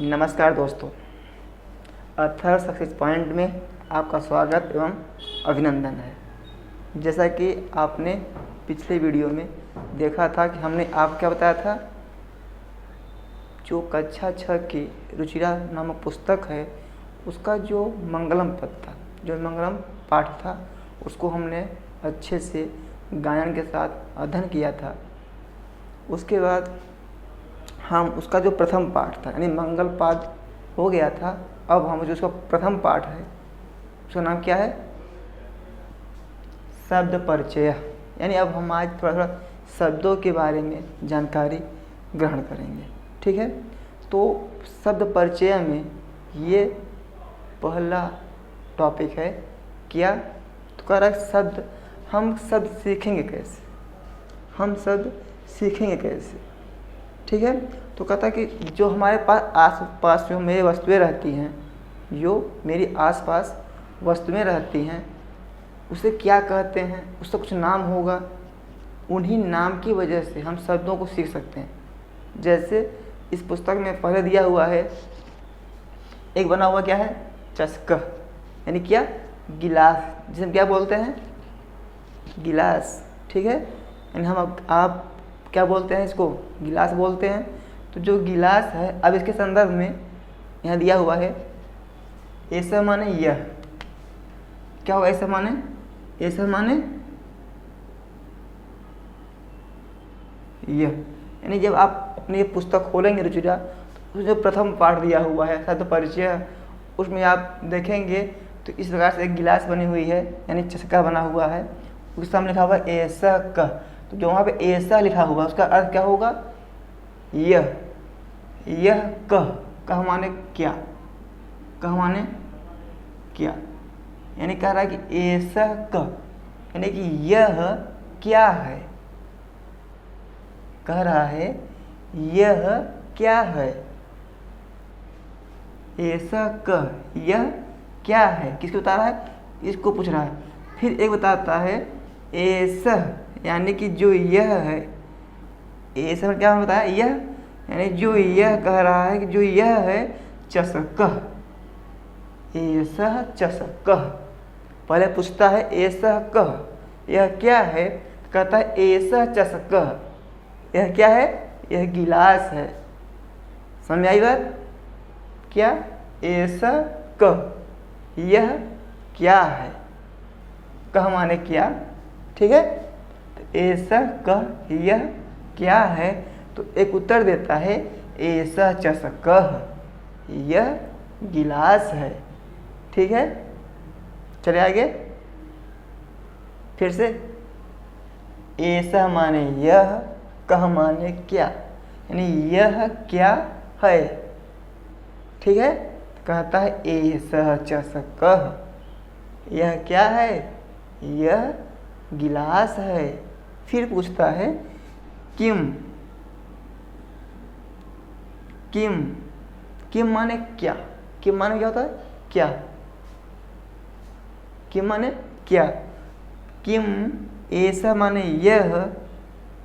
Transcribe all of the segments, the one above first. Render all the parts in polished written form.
नमस्कार दोस्तों, अर्थर success point में आपका स्वागत एवं अभिनंदन है। जैसा कि आपने पिछले वीडियो में देखा था कि हमने आप क्या बताया था, जो कक्षा 6 की रुचिरा नामक पुस्तक है उसका जो मंगलम पद था, जो मंगलम पाठ था, उसको हमने अच्छे से गायन के साथ अध्ययन किया था। उसके बाद हम उसका जो प्रथम पाठ था यानी मंगल पाठ हो गया था। अब हम जो उसका प्रथम पाठ है उसका नाम क्या है, शब्द परिचय। यानी अब हम आज थोड़ा थोड़ा शब्दों के बारे में जानकारी ग्रहण करेंगे। ठीक है, तो शब्द परिचय में ये पहला टॉपिक है। क्या तो कह रहा है शब्द, हम शब्द सीखेंगे कैसे, हम शब्द सीखेंगे कैसे। ठीक है, तो कहता है कि जो हमारे पास आस पास जो मेरी वस्तुएं रहती हैं, जो मेरी आस पास वस्तुएं रहती हैं, उसे क्या कहते हैं, उसका कुछ नाम होगा। उन्हीं नाम की वजह से हम शब्दों को सीख सकते हैं। जैसे इस पुस्तक में पहले दिया हुआ है, एक बना हुआ क्या है, चस्का, यानी क्या, गिलास, जिसे हम क्या बोलते हैं, गिलास। ठीक है, यानी हम आप क्या बोलते हैं, इसको गिलास बोलते हैं। तो जो गिलास है, अब इसके संदर्भ में यहाँ दिया हुआ है, ऐसा माने यह, क्या होगा ऐसा माने, ऐसा माने यह। यानी जब आप अपनी ये पुस्तक खोलेंगे रुचिरा, तो जो प्रथम पाठ दिया हुआ है शब्द परिचय, उसमें आप देखेंगे तो इस प्रकार से एक गिलास बनी हुई है, यानी चस्का बना हुआ है, उसके सामने लिखा हुआ है ऐसा क। तो जो वहाँ पे ऐसा लिखा हुआ उसका अर्थ क्या होगा, यह कह माने क्या, कह माने क्या। यानी कह रहा है कि ऐसा कह, यानी कि यह क्या है, कह रहा है यह क्या है, ऐसा कह, यह क्या है, किसको बता रहा है, इसको पूछ रहा है। फिर एक बताता है ऐसा, यानी कि जो यह है, ऐसा में क्या बताया, यह, यानी जो यह कह रहा है कि जो यह है चस्कह, ऐसा चस्कह। पहले पूछता है ऐसा कह, यह क्या है, कहता है ऐसा चस्कह, यह क्या है, यह गिलास है। समझ में आई बात, क्या, ऐसा कह, यह क्या है, कह माने क्या। ठीक है, तो ऐसा कह, यह क्या है, तो एक उत्तर देता है ऐसा चस्कह, यह गिलास है। ठीक है, चले आगे फिर से, ऐसा माने यह, कह माने क्या, यानी यह क्या है। ठीक है, कहता है ऐसा चस्कह, यह क्या है, यह गिलास है। फिर पूछता है किम, किम, किम माने क्या, किम माने क्या होता है, क्या, किम माने क्या। किम ऐसा माने यह,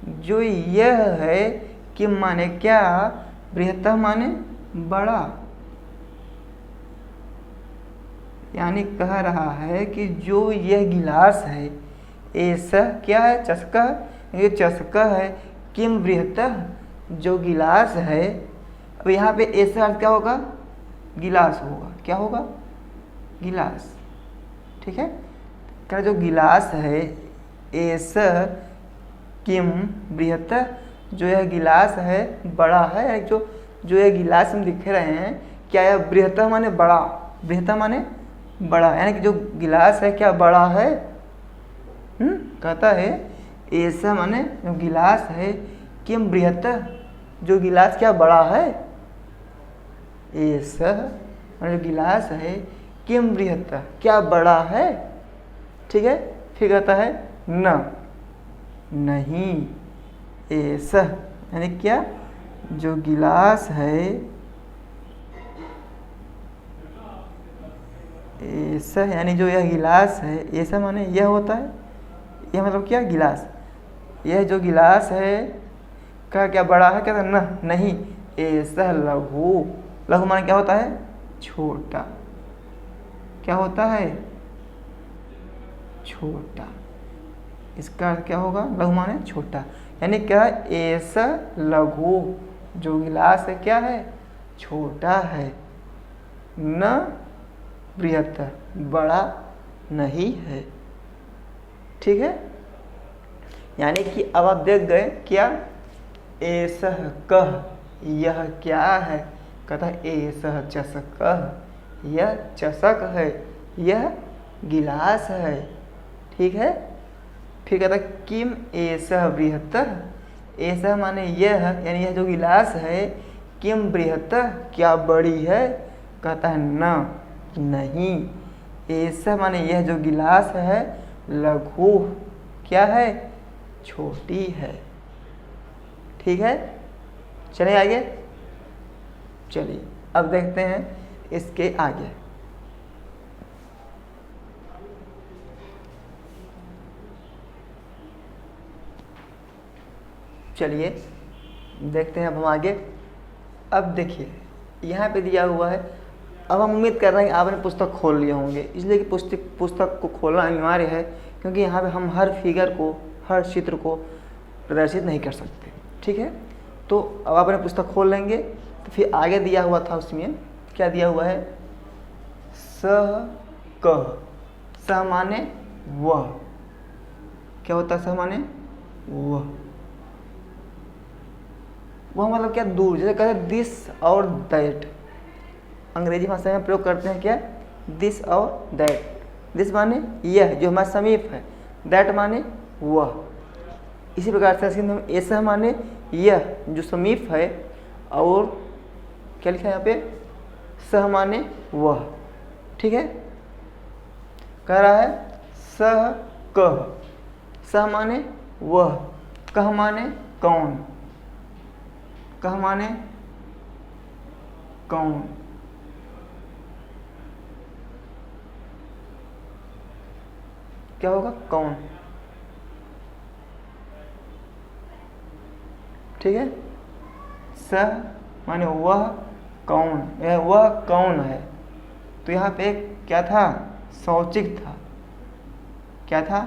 जो यह है, किम माने क्या, बृहत्तम माने बड़ा। यानी कह रहा है कि जो यह गिलास है, ऐसा क्या है, चस्का, ये चस्का है, किम बृहत्तः, जो गिलास है। अब यहाँ पे ऐसा अर्थ क्या होगा, गिलास होगा, क्या होगा, गिलास। ठीक है, क्या जो गिलास है, ऐसा किम बृहत्तः, जो यह गिलास है बड़ा है। जो यह गिलास हम दिख रहे हैं, क्या यह बृहत्तः माने बड़ा, बृहत्तः माने बड़ा, यानी कि जो गिलास है क्या बड़ा है। कहता है ऐसा माने जो गिलास है, किम बृहत्तः, जो गिलास क्या बड़ा है, ऐसा जो गिलास है, किम बृहत्तः, क्या बड़ा है। ठीक है, फिर कहता है न, नहीं, ऐसा यानी क्या, जो गिलास है, ऐसा यानी जो यह गिलास है, ऐसा माने यह होता है, यह मतलब क्या, गिलास, यह जो गिलास है क्या क्या बड़ा है, कहता न, नहीं, ऐसा लघु, लघु माने क्या होता है? छोटा। क्या होता है? छोटा। इसका अर्थ क्या होगा? लघु माने छोटा। यानी क्या है? ऐसा लघु, जो गिलास है क्या है? छोटा है। न बृहत्तर, बड़ा नहीं है। ठीक है, यानी कि अब आप देख गए क्या? ऐसा कह, यह क्या है? कहता है ऐसा चषक, यह चषक है, यह गिलास है। ठीक है, फिर कहता है किम ऐसा बृहत्तर, ऐसा माने यह, यानी यह जो गिलास है, किम बृहत्तर, क्या बड़ी है? कहता है न, नहीं। ऐसा माने यह जो गिलास है, लघु, क्या है? छोटी है। ठीक है, चलिए आगे। चलिए अब देखते हैं इसके आगे। चलिए देखते हैं अब हम आगे। अब देखिए यहाँ पे दिया हुआ है। अब हम उम्मीद कर रहे हैं कि आपने पुस्तक खोल लिए होंगे, इसलिए कि पुस्तक को खोलना अनिवार्य है, क्योंकि यहाँ पे हम हर फिगर को, हर चित्र को प्रदर्शित नहीं कर सकते। ठीक है, तो अब आपने पुस्तक खोल लेंगे। तो फिर आगे दिया हुआ था, उसमें क्या दिया हुआ है? सह कह। सह माने वह, क्या होता है? सह माने वह। वह मतलब क्या? दूर। जैसे कहते हैं दिस और दैट, अंग्रेजी भाषा में प्रयोग करते हैं क्या? दिस और दैट। दिस माने यह जो हमारे समीप है, दैट माने वह। इसी प्रकार से हम ऐसा माने यह जो समीप है, और क्या लिखा है यहाँ पे? सह माने वह। ठीक है, कह रहा है सह कह। सह माने वह, कह माने कौन, कह माने कौन। क्या होगा? कौन। ठीक है, सह माने वह कौन, यह वह कौन है। तो यहाँ पे क्या था? शौचिक था। क्या था?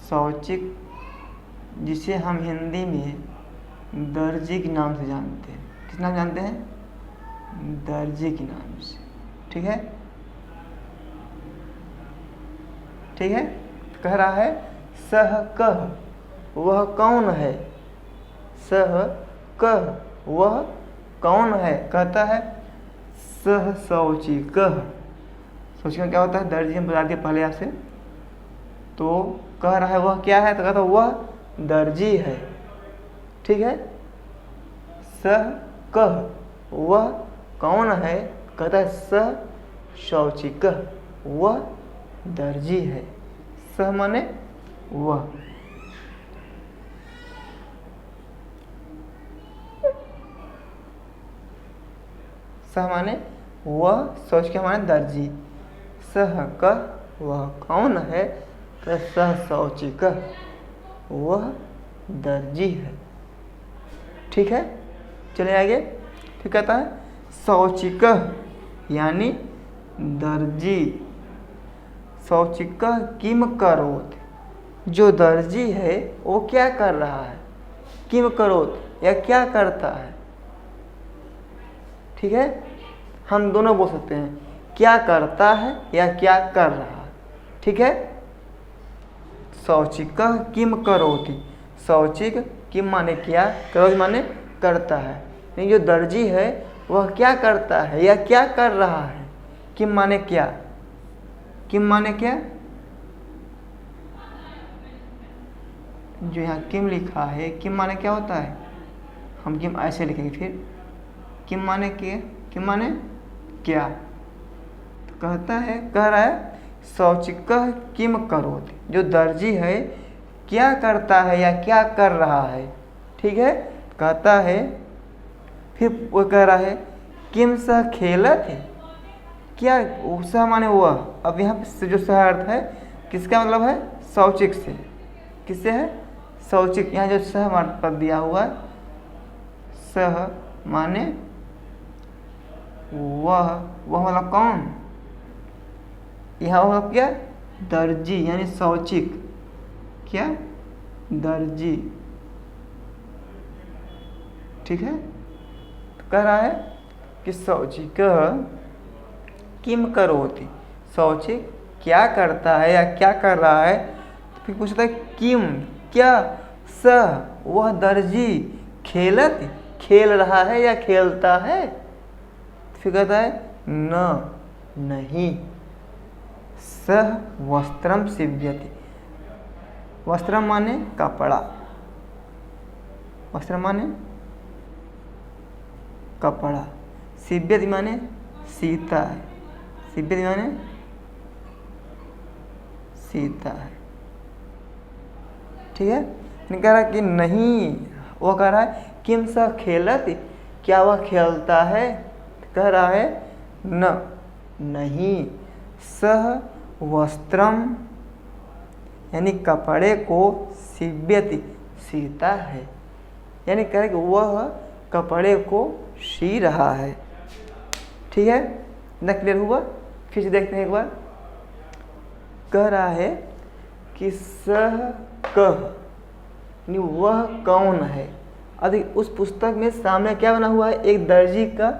शौचिक, जिसे हम हिंदी में दर्जी के नाम से जानते हैं। किस नाम जानते हैं? दर्जी के नाम से। ठीक है, ठीक है, कह रहा है सह कह, वह कौन है? सह कह, वह कौन है? कहता है सह शौचिकः। शौचिकः क्या होता है? दर्जी हम बता दिए पहले आपसे। तो कह रहा है वह क्या है? तो कहता है वह दर्जी है। ठीक है, सह कह, वह कौन है? कहता है सह शौचिकः, वह दर्जी है। सह माने वह। सह माने वह, शौचिकः माने दर्जी। सह कह, वह कौन है? तो सह शौचिकः, वह दर्जी है। ठीक है, चलिए आगे। फिर कहता है शौचिकः यानी दर्जी। शौचिकः किम करोति, जो दर्जी है वो क्या कर रहा है? किम करोति, या क्या करता है। ठीक है, हम दोनों बोल सकते हैं, क्या करता है या क्या कर रहा है। ठीक है, शौचिकः किम करोति। शौचिक किम माने क्या, करोति माने करता है। नहीं, जो दर्जी है वह क्या करता है या क्या कर रहा है। किम माने क्या, किम माने क्या? जो यहाँ किम लिखा है, किम माने क्या होता है? हम किम ऐसे लिखेंगे। फिर किम माने क्या, किम माने क्या। तो कहता है, कह रहा है शौचिकः किम करोति, जो दर्जी है क्या करता है या क्या कर रहा है। ठीक है, कहता है, फिर वो कह रहा है किम सह खेलत है, क्या सह माने वह। अब यहाँ से जो सह अर्थ है किसका मतलब है? शौचिक से। किससे है? शौचिक। यहाँ जो सह पद दिया हुआ है, सह माने वह मतलब कौन, यहाँ वह मतलब क्या, दर्जी यानी शौचिक, क्या, दर्जी। ठीक है, तो कह रहा है कि शौचिक किम करोति, शौचिक क्या करता है या क्या कर रहा है। तो फिर पूछता है किम क्या, सह वह दर्जी, खेलत खेल रहा है या खेलता है। फिर कहता है न नहीं, सह वस्त्रम सिव्यति, वस्त्रम माने कपड़ा, वस्त्रम माने कपड़ा, सिव्यति माने सीता है, सिव्यति माने सीता है। ठीक है, कह रहा कि नहीं, वो कह रहा है किम स खेलत, क्या वह खेलता है। कह रहा है न नहीं, सह वस्त्रम यानी कपड़े को सिव्यति सीता है, यानी कह रहे कि वह कपड़े को सी रहा है। ठीक है, इतना क्लियर हुआ। फिर से देखते हैं एक बार। कह रहा है कि सह कह यानी वह कौन है। अधिक उस पुस्तक में सामने क्या बना हुआ है, एक दर्जी का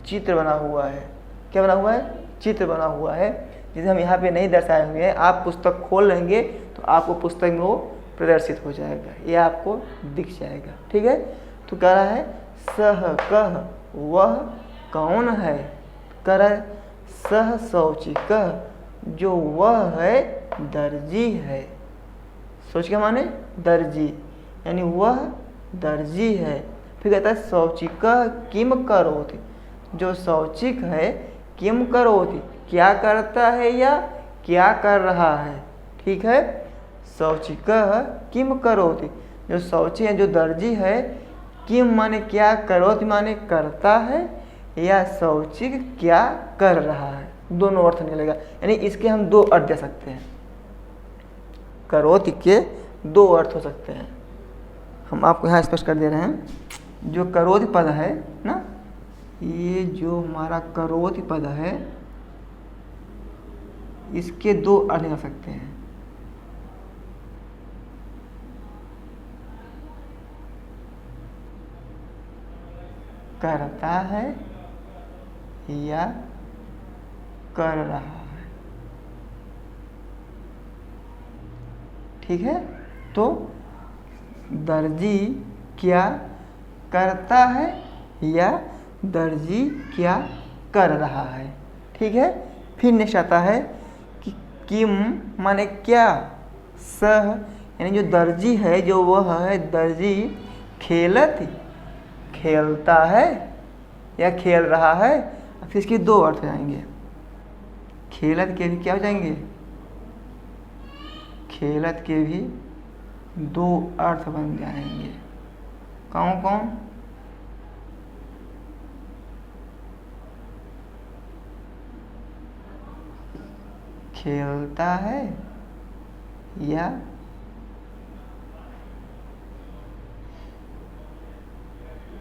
चित्र बना हुआ है। क्या बना हुआ है, चित्र बना हुआ है, जिसे हम यहाँ पे नहीं दर्शाए हुए हैं। आप पुस्तक खोल लेंगे तो आपको पुस्तक में वो प्रदर्शित हो जाएगा, ये आपको दिख जाएगा। ठीक है, तो कह रहा है सह कह वह कौन है। कह रहा है सह शौचिक जो वह है दर्जी है। सोच के माने दर्जी यानी वह दर्जी है। फिर कहता है शौचिक किम करोति, जो शौचिक है किम करोति क्या करता है या क्या कर रहा है। ठीक है, शौचिक किम करोति जो शौची है, जो दर्जी है, किम माने क्या, करोति माने करता है, या शौचिक क्या कर रहा है। दोनों अर्थ निकलेगा, यानी इसके हम दो अर्थ दे सकते हैं। करोति के दो अर्थ हो सकते हैं, हम आपको यहाँ स्पष्ट कर दे रहे हैं। जो करोति पद है ना, ये जो हमारा करोति पद है, इसके दो अर्थ निकल सकते हैं। करता है या कर रहा है। ठीक है, तो दर्जी क्या करता है या दर्जी क्या कर रहा है। ठीक है, फिर नेक्स्ट आता है कि किम माने क्या, सह यानी जो दर्जी है, जो वह है दर्जी, खेलत खेलता है या खेल रहा है। फिर इसके दो अर्थ हो जाएंगे। खेलत के भी क्या हो जाएंगे, खेलत के भी दो अर्थ बन जाएंगे। कौन कौन, खेलता है या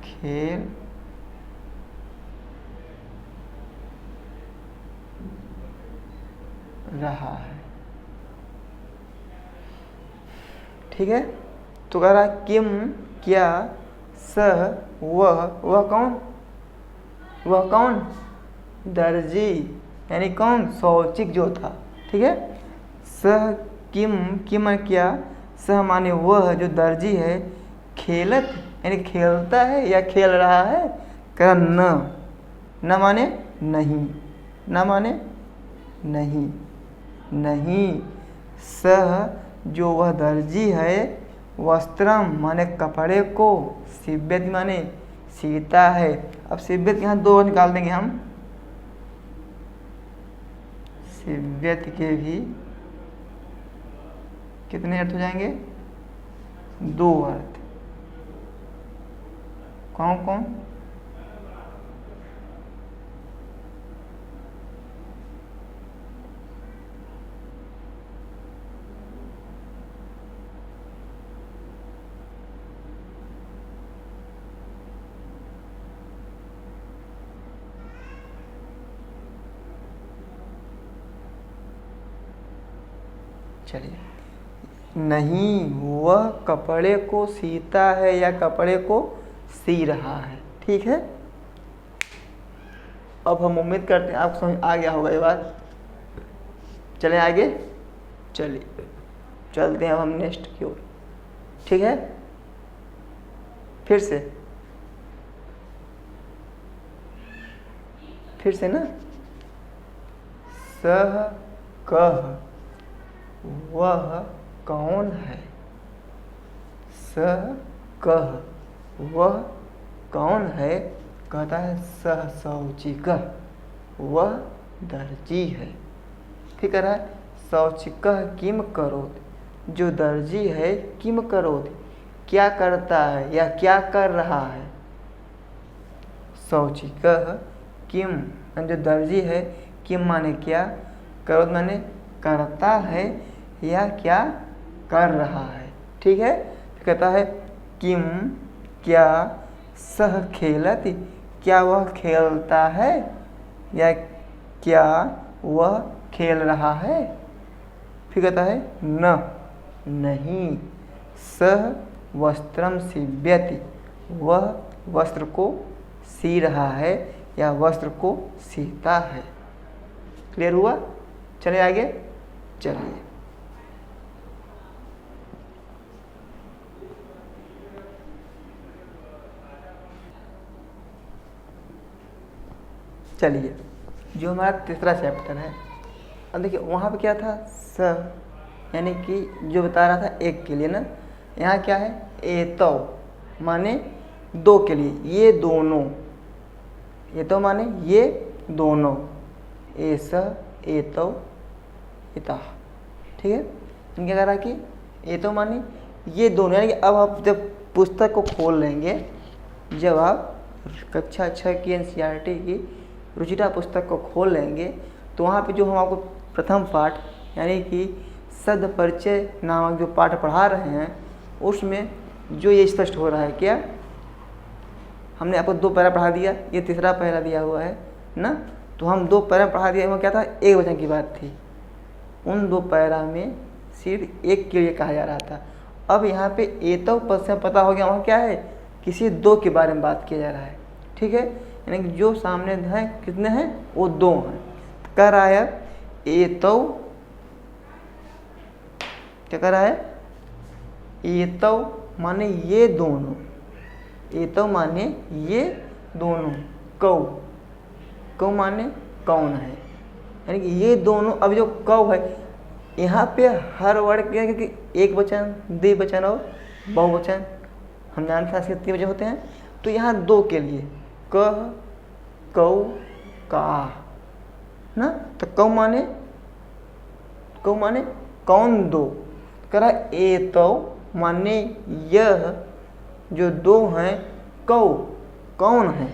खेल रहा है। ठीक है, तो कह रहा किम क्या, सह वह कौन, वह कौन, दर्जी यानी कौन, शौचिक जो था। ठीक है, सह किम, किम क्या, सह माने वह जो दर्जी है, खेलत यानी खेलता है या खेल रहा है। कह न माने नहीं, न माने नहीं, नहीं, सह जो वह दर्जी है, वस्त्रम माने कपड़े को, सिव्यति माने सीता है। अब सिव्यति यहाँ दो निकाल देंगे हम। सिव्यति के भी कितने अर्थ हो जाएंगे, दो अर्थ। कौन कौन, चलिए, नहीं वह कपड़े को सीता है या कपड़े को सी रहा है। ठीक है, अब हम उम्मीद करते हैं आपको समझ आ गया होगा ये बात। चलें आगे, चलिए चलते हैं अब हम नेक्स्ट की ओर। ठीक है, फिर से ना, सह कह वह कौन है, सह कह वह कौन है, कहता है सह शौचिकः वह दर्जी है। ठीक है, शौचिकः किम करोति, जो दर्जी है, किम करोति क्या करता है या क्या कर रहा है। शौचिकः किम, जो दर्जी है, किम माने क्या, करोति माने करता है या क्या कर रहा है। ठीक है, तो कहता है किम क्या, सह खेलति क्या वह खेलता है या क्या वह खेल रहा है। फिर कहता है न नहीं, सह वस्त्रम सीव्यति वह वस्त्र को सी रहा है या वस्त्र को सीता है। क्लियर हुआ? चले आगे, चलिए चलिए जो हमारा तीसरा चैप्टर है, अब देखिए वहाँ पे क्या था, स यानी कि जो बता रहा था एक के लिए ना, यहाँ क्या है, एतौ माने दो के लिए, ये दोनों, एतौ माने ये दोनों, एस एतौ इता। ठीक है, क्या कह रहा है कि एतौ माने ये दोनों, यानी कि अब आप जब पुस्तक को खोल लेंगे, जब आप कक्षा 6 की एनसीईआरटी की रुचिरा पुस्तक को खोल लेंगे, तो वहाँ पे जो हम आपको प्रथम पाठ यानी कि शब्द परिचय नामक जो पाठ पढ़ा रहे हैं, उसमें जो ये स्पष्ट हो रहा है, क्या हमने आपको 2 पैरा पढ़ा दिया, ये तीसरा पैरा दिया हुआ है ना, तो हम 2 पैरा पढ़ा दिया, वो क्या था, एक वचन की बात थी। उन 2 पैरा में सिर्फ एक के लिए कहा जा रहा था। अब यहाँ पे एतौ पद से पता हो गया वहाँ क्या है, किसी 2 के बारे में बात किया जा रहा है। ठीक है, यानी कि जो सामने हैं कितने हैं, वो 2 हैं। कह रहा है एतौ, क्या कह रहा है, एतौ माने ये दोनों, एतौ माने ये दोनों, कौ, कौ माने कौन है, यानी कि ये दोनों। अब जो कौ है, यहाँ पे हर वर्ड क्या है, क्योंकि एक वचन, द्विवचन और बहुवचन हम जानते हैं कितने वचन होते हैं, तो यहाँ 2 के लिए कह, कौ, का ना, तो कौ माने कौन 2, कह रहा एतौ माने यह जो 2 हैं, कौ कौन है,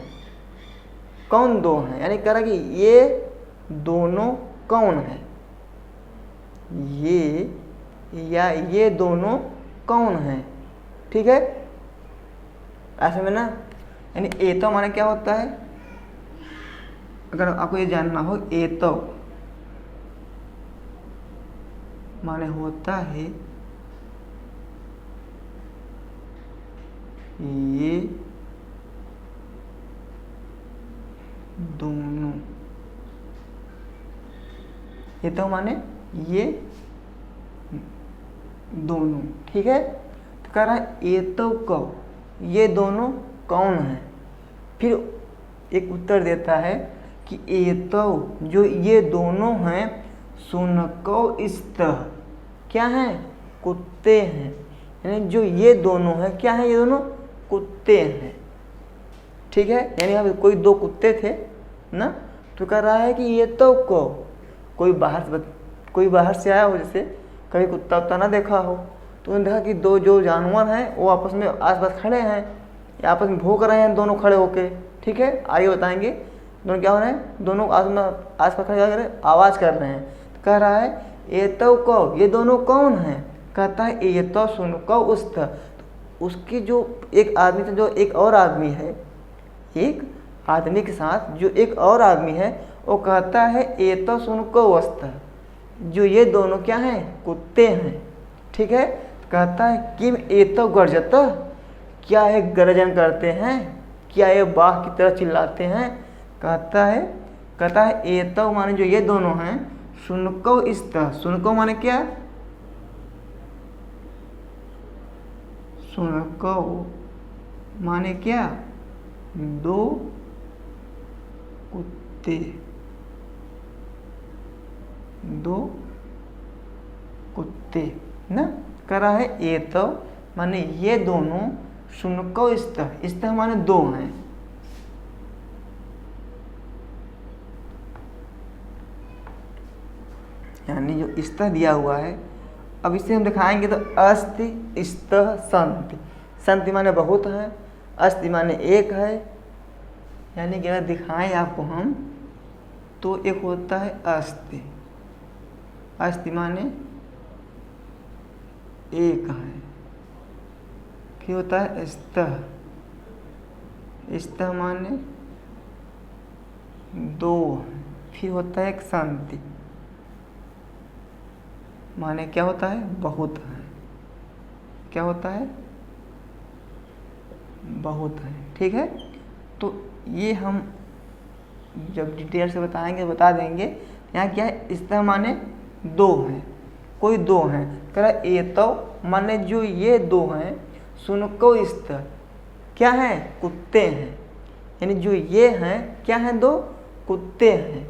कौन 2 हैं, यानी कह रहा कि ये दोनों कौन है, ये या ये दोनों कौन हैं। ठीक है, ऐसे में ना, यानी एतौ माने क्या होता है, अगर आपको ये जानना हो, एतौ माने होता है ये दोनों, एतौ माने ये दोनों। ठीक है, तो कह रहा है एतौ कौ, ये दोनों कौन है। फिर एक उत्तर देता है कि एतौ जो ये दोनों हैं, शुनकौ स्तः क्या हैं, कुत्ते हैं, यानी जो ये दोनों हैं क्या हैं, ये दोनों कुत्ते हैं। ठीक है, यानी यहाँ कोई 2 कुत्ते थे ना, तो कह रहा है कि ये तो को कोई बाहर से आया हो, जैसे कभी कुत्ता उत्ता ना देखा हो, तो उन्होंने देखा कि 2 जो जानवर हैं वो आपस में आसपास खड़े हैं, या आपस में भौंक रहे हैं दोनों खड़े होके। ठीक है, आइए बताएंगे दोनों क्या हो रहे हैं, दोनों आसपास खड़े होकर आवाज़ कर रहे हैं। तो कह रहा है ये तो को, ये दोनों कौन हैं, कहता है ये तो शुनकौ स्तः, उसकी जो एक आदमी था, जो एक और आदमी है, एक आदमी के साथ जो एक और आदमी है, वो कहता है एतौ शुनकौ स्तः, जो ये दोनों क्या हैं, कुत्ते हैं। ठीक है, कहता है किम एतौ गर्जत, क्या ये गर्जन करते हैं, क्या ये बाघ की तरह चिल्लाते हैं। कहता है एतौ माने जो ये दोनों हैं, सुनको इस्तः, सुनको माने क्या, सुनको माने क्या, दो कुत्ते, दो कुत्ते ना। करा है एतौ माने ये दोनों, सुनको इस्तः, इस्तः माने दो हैं। यानी जो इस्तः दिया हुआ है, अब इसे हम दिखाएंगे तो अस्ति इस्तः सन्ति, सन्ति माने बहुत है, अस्ति माने एक है। यानी कि अगर दिखाएं आपको हम तो एक होता है अस्ति, अस्ति माने एक है। फिर होता है स्तः, स्तः माने दो है। फिर होता है एक सन्ति माने क्या होता है, बहुत है। क्या होता है, बहुत है। ठीक है, तो ये हम जब डिटेल से बताएंगे बता देंगे। यहाँ क्या है, इस्तः माने दो हैं, कोई दो हैं। कह एतौ माने जो ये दो हैं, सुनको इस्तः क्या है, कुत्ते हैं। यानी जो ये हैं क्या हैं, दो कुत्ते हैं,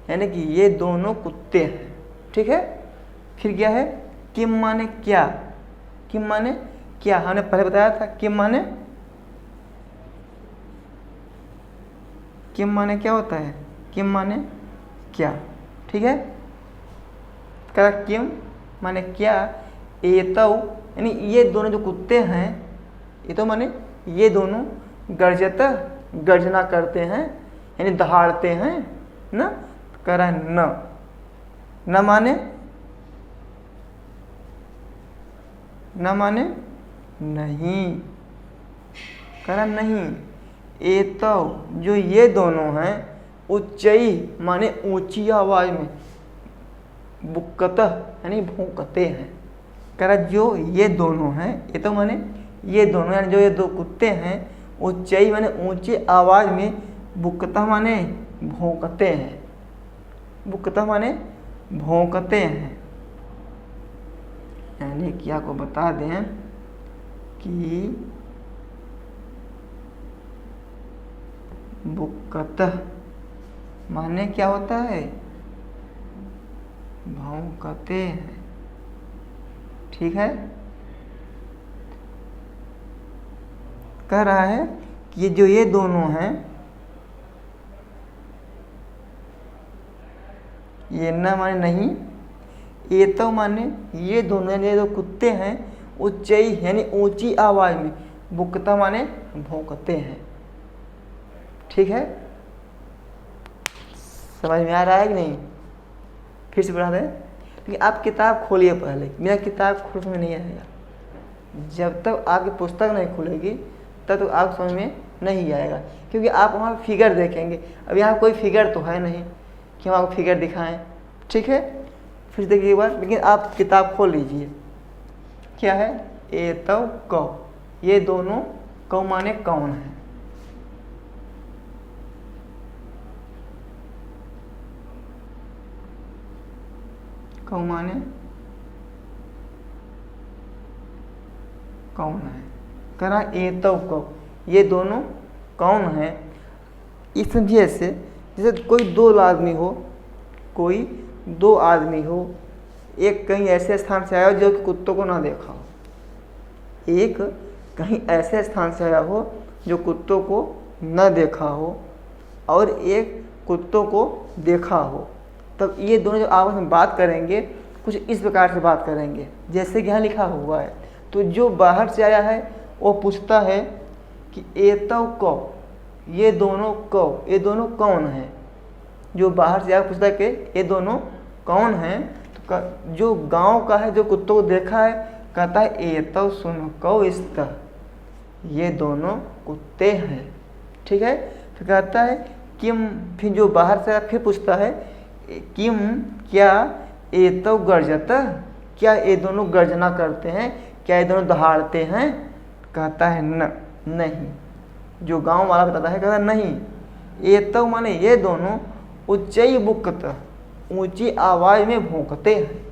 यानी कि ये दोनों कुत्ते हैं। ठीक है, फिर क्या है, किम माने क्या, किम माने क्या, हमने पहले बताया था। किम माने क्या होता है, किम माने क्या। ठीक है, कह किम माने क्या, एतौ यानी ये दोनों जो कुत्ते हैं, ये तो माने ये दोनों गर्जत, गर्जना करते हैं, यानी दहाड़ते हैं ना। कह रहा है न माने, न माने नहीं, कह रहा नहीं। एतौ जो ये दोनों हैं, उच्चई माने ऊंची आवाज में, बुक्कतः यानी भौंकते हैं। कह रहा जो ये दोनों हैं, ये तो माने ये दोनों यानी जो ये दो कुत्ते हैं, उच्चई माने ऊंची आवाज में, बुक्कतः माने भौंकते हैं, बुक्कतः माने भौंकते हैं। यानी कि आपको बता दें कि बुक्कतः माने क्या होता है, भौंकते हैं। ठीक है, कह रहा है कि जो ये दोनों हैं, ये न माने नहीं, ये तो माने ये दोनों यानी जो कुत्ते हैं, उच्चई यानी ऊंची आवाज में, बुक्कता माने भौंकते हैं। ठीक है, समझ में आ रहा है कि नहीं, फिर से बढ़ा दें। लेकिन आप किताब खोलिए पहले, मेरा किताब खोल में नहीं आएगा। जब तक आपकी पुस्तक नहीं खुलेगी तब तक आप समझ में नहीं आएगा, क्योंकि आप वहाँ फिगर देखेंगे। अब यहाँ कोई फिगर तो है नहीं कि हम आपको फिगर दिखाएं। ठीक है, फिर देखिए एक बार, लेकिन आप किताब खोल लीजिए। क्या है, एतौ कौ, ये दोनों, कौ माने कौन है। कौ माने कौन है। करा एतौ कौ, ये दोनों कौन है। इस समझिए ऐसे, जैसे कोई दो आदमी हो, कोई दो आदमी हो, एक कहीं ऐसे स्थान से आया हो जो कि कुत्तों को ना देखा हो, एक कहीं ऐसे स्थान से आया हो जो कुत्तों को न देखा हो, और एक कुत्तों को देखा हो। तब ये दोनों जो आपस में बात करेंगे, कुछ इस प्रकार से बात करेंगे जैसे कि यहाँ लिखा हुआ है। तो जो बाहर से आया है वो पूछता है कि एतौ कौ, ये दोनों कौ, ये दोनों कौन हैं। जो बाहर से आया पूछता है कि ये दोनों कौन हैं। तो जो गांव का है, जो कुत्तों को देखा है, कहता है एतौ सुनको इस्तः, ये दोनों कुत्ते हैं। ठीक है, फिर कहता है किम, फिर जो बाहर से आया फिर पूछता है किम क्या एतौ गर्जत, क्या ये दोनों गर्जना करते हैं, क्या ये दोनों दहाड़ते हैं? कहता है न, नहीं। जो गांव वाला बताता है कहता है नहीं। एतौ माने ये दोनों उच्चई बुकत, ऊंची आवाज में भौंकते हैं।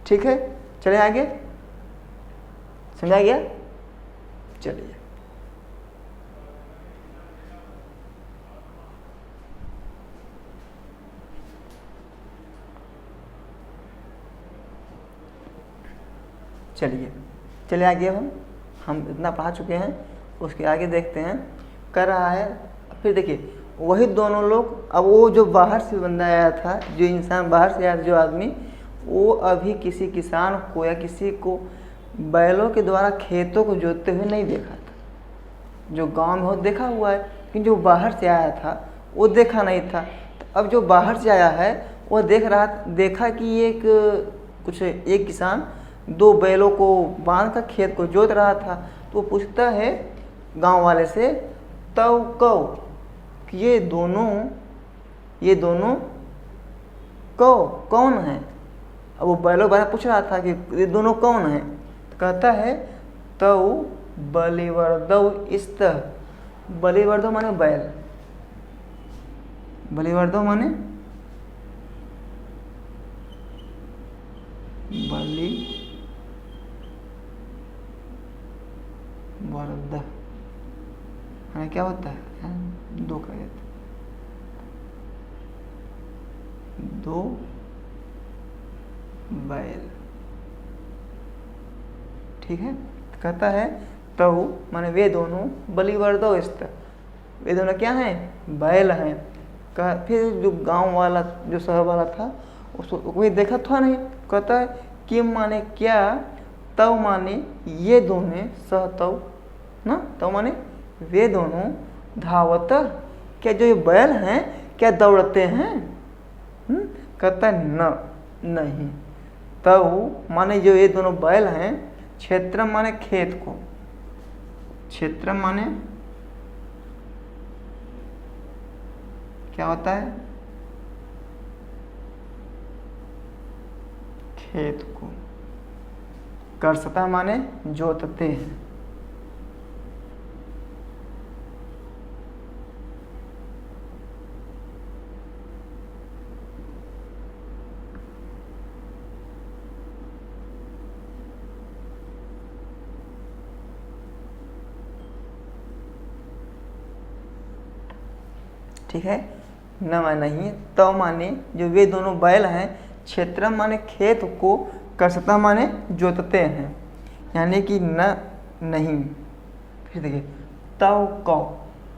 ठीक है, चले आगे, समझा गया? चलिए चलिए आगे। हम इतना पढ़ा चुके हैं, उसके आगे देखते हैं। कर रहा है फिर देखिए, वही दोनों लोग, अब वो जो बाहर से बंदा आया था, जो इंसान बाहर से आया था, जो आदमी, वो अभी किसी किसान को या किसी को बैलों के द्वारा खेतों को जोतते हुए नहीं देखा था। जो गांव में हो देखा हुआ है, लेकिन जो बाहर से आया था वो देखा नहीं था। तो अब जो बाहर से आया है वो देखा कि एक किसान 2 बैलों को बांध कर खेत को जोत रहा था। तो वो पूछता है गांव वाले से, तौ कौ, कि ये दोनों कौन है? अब वो बैलों बारे पूछ रहा था कि ये दोनों कौन है? तो कहता है तौ बलिवर्दौ इस्त। बलिवर्दौ माने बैल, बलिवर्दौ माने बलिवर्द, क्या होता है? 2 का 2 बैल। ठीक है, कहता है तौ माने वे दोनों, बलिवर्दौ इस्त, वे दोनों क्या हैं? बैल हैं। फिर जो गांव वाला, जो शहर वाला था, उसको कोई देखा था नहीं। कहता है किम माने क्या, तौ माने ये दोनों, सह तौ ना, तौ माने वे दोनों, धावत, क्या जो ये बैल हैं क्या दौड़ते हैं? कहता है न, नहीं। तौ माने जो ये दोनों बैल हैं, क्षेत्रम माने खेत को, क्षेत्रम माने क्या होता है? खेत को। कर्षता माने जोतते हैं। ठीक है, न माने नहीं, तौ माने जो वे दोनों बैल हैं, क्षेत्रम माने खेत को, कर्षता माने जोतते हैं, यानी कि न, नहीं। फिर देखिए तौ कौ,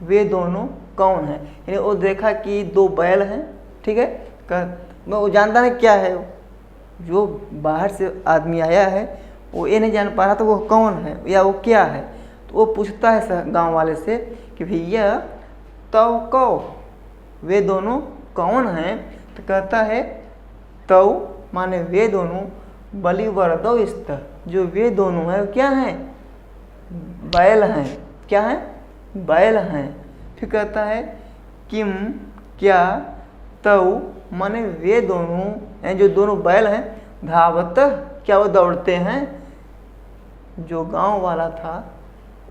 वे दोनों कौन है? यानी वो देखा कि 2 बैल हैं। ठीक है, वो जानता नहीं क्या है, जो बाहर से आदमी आया है वो ये नहीं जान पा रहा तो वो कौन है या वो क्या है। तो वो पूछता है गांव वाले से कि भैया तौ कौ, वे दोनों कौन हैं? तो कहता है तौ माने वे दोनों, बलिवर्दौ इस्त, जो वे दोनों हैं क्या हैं? बैल हैं। क्या हैं? बैल हैं। फिर कहता है किम क्या, तौ माने वे दोनों, यानी जो दोनों बैल हैं, धावत, क्या वो दौड़ते हैं? जो गांव वाला था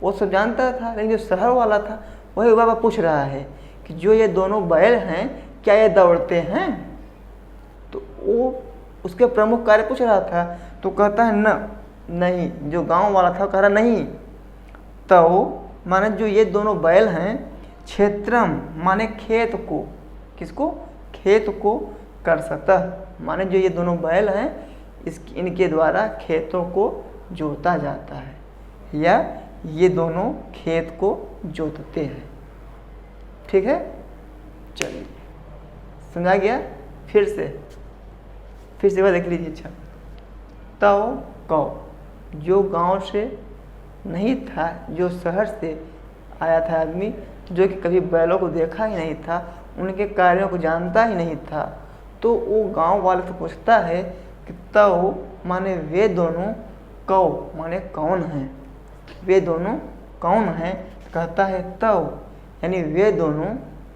वो सब जानता था, लेकिन जो शहर वाला था वही बाबा पूछ रहा है कि जो ये दोनों बैल हैं क्या ये दौड़ते हैं? तो वो उसके प्रमुख कार्य पूछ रहा था। तो कहता है न, नहीं। जो गांव वाला था कह रहा नहीं। तो माने जो ये दोनों बैल हैं, क्षेत्रम माने खेत को, किसको? खेत को, कर्षता माने जो ये दोनों बैल हैं इनके द्वारा खेतों को जोता जाता है, या ये दोनों खेत को जोतते हैं। ठीक है, चलिए समझा गया? फिर से एक बार देख लीजिए। अच्छा, तौ कौ, जो गांव से नहीं था, जो शहर से आया था आदमी, जो कि कभी बैलों को देखा ही नहीं था, उनके कार्यों को जानता ही नहीं था, तो वो गांव वाले से पूछता है कि तौ माने वे दोनों, कौ माने कौन हैं? वे दोनों कौन हैं? कहता है तौ, यानी वे दोनों,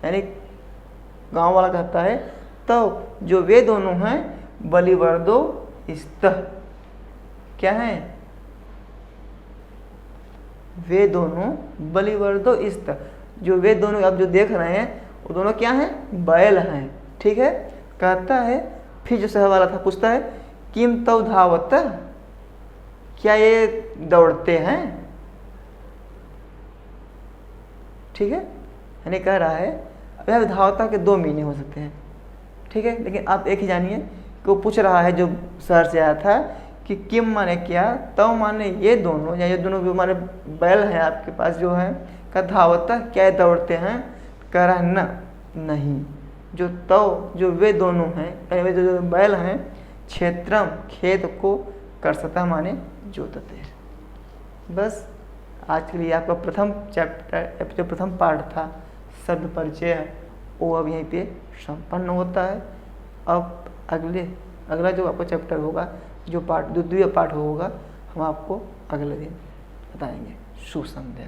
यानी गांव वाला कहता है तौ जो वे दोनों हैं, बलिवर्दो स्तः क्या है? वे दोनों बलिवर्दो स्तः, जो वे दोनों आप जो देख रहे हैं वो दोनों क्या हैं? बैल हैं। ठीक है, कहता है फिर जो सह वाला था पूछता है किम तौ धावत, क्या ये दौड़ते हैं? ठीक है, यानी कह रहा है अब धावता के दो मीनिंग हो सकते हैं। ठीक है, लेकिन आप एक ही जानिए कि वो पूछ रहा है जो शहर से आया था कि किम माने क्या, तव माने ये दोनों, या ये दोनों जो हमारे बैल हैं आपके पास जो है, का धावता क्या ये दौड़ते हैं? कह रहा है न, नहीं। जो तव जो वे दोनों हैं, वे जो बैल हैं, क्षेत्रम खेत को कर्षतः माने जोतते हैं। बस आज के लिए आपका प्रथम चैप्टर जो प्रथम पार्ट था शब्द परिचय वो अब यहीं पे संपन्न होता है। अब अगला जो आपका चैप्टर होगा, जो द्वितीय पार्ट होगा, हम आपको अगले दिन बताएंगे। शुभ संध्या।